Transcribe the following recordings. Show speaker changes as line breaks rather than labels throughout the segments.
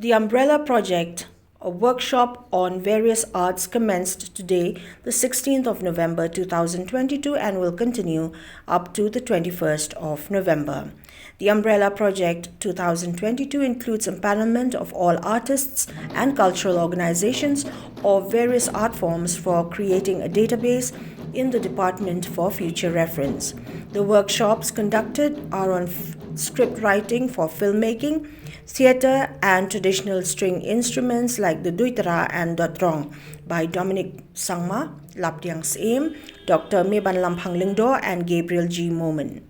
The Umbrella Project, a workshop on various arts, commenced today, the 16th of November 2022, and will continue up to the 21st of November. The Umbrella Project 2022 includes empanelment of all artists and cultural organizations of various art forms for creating a database in the department for future reference. The workshops conducted are on script writing for filmmaking, theatre and traditional string instruments like the duitara and dotrong by Dominic Sangma, Laptiang Saim, Dr. Meban Lampang Lingdo and Gabriel G. Moman.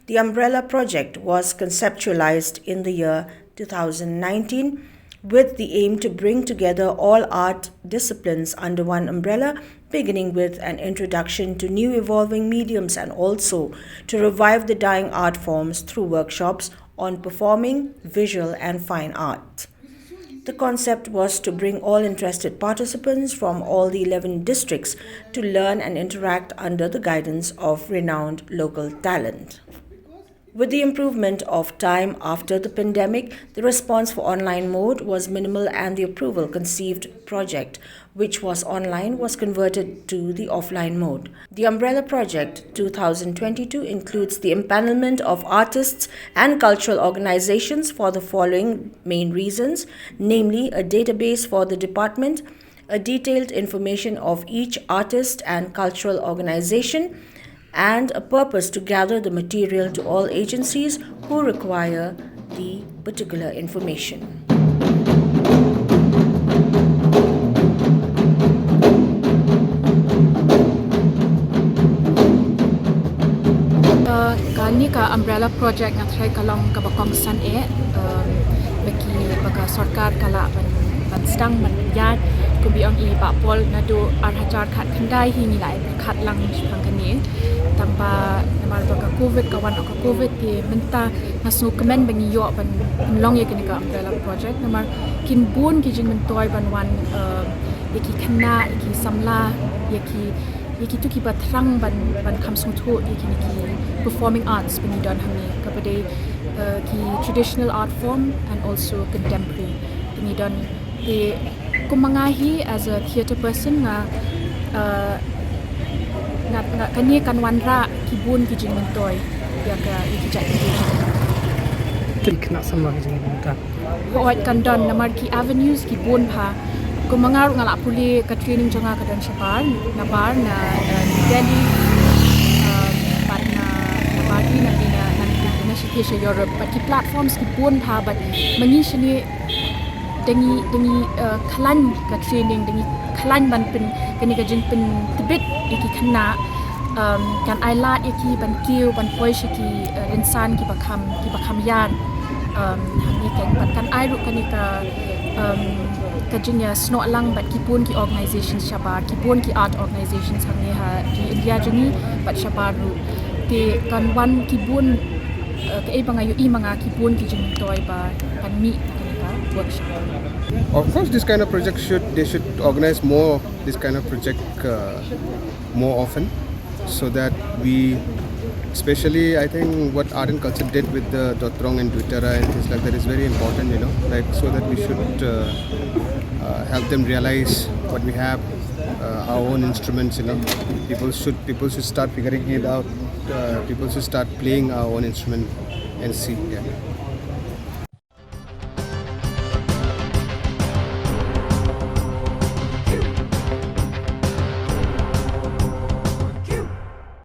The Umbrella Project was conceptualized in the year 2019 with the aim to bring together all art disciplines under one umbrella, beginning with an introduction to new evolving mediums and also to revive the dying art forms through workshops on performing, visual and fine art. The concept was to bring all interested participants from all the 11 districts to learn and interact under the guidance of renowned local talent. With the improvement of time after the pandemic, the response for online mode was minimal and the approval conceived project, which was online, was converted to the offline mode. The Umbrella Project 2022 includes the empanelment of artists and cultural organizations for the following main reasons, namely a database for the department, a detailed information of each artist and cultural organization, and a purpose to gather the material to all agencies who require the particular information.
Kani ka umbrella project nga try kalong kabakong san bagi baga sarkar kala ban stang ban yat kubi ang ipapol na do arhajar khat khandai hi ni lai khat lang pang kani tanpa namal baga covid kawan ka covid ti menta masu kemen bangi yo ban long ye kani ka umbrella project namal kin bun ki jing mentoy ban wan yaki khana yaki samla yaki tu ki batrang ban kham sung thu yaki performing arts bani don hamni kapade ki traditional art form and also contemporary bani don the kumangahi as a theatre person nga kani kan wanra kibun ki jing mentoy ya ka ikijat
kena sama jing mentoy
hoat kan don namar ki avenues ki bun pha kumangar ngala puli ka training jonga ka dan shapar na bar na Delhi partna na badi na shi Europe but ki platforms ki bun pha but mangi shini dengi khalan ka training dengi khalan ban pen kani ka jing pen tibit iki khana kan ailat iki ban kiu ban poi shiki insan ki bakam yan ni kan ai ru kani ka kajinya sno lang bat kipun ki organizations shabar kipun ki art organizations hamne ha di India jani bat shabar ru te kan wan kibun ka e bangayo I manga kibun ki jing toy ba kan mi workshop.
Of course, this kind of project they should organize more this kind of project more often, so that we, especially I think what art and culture did with the Dotrong and Duitara and things like that is very important, like so that we should help them realize what we have, our own instruments, people should start figuring it out, people should start playing our own instrument and see. Yeah.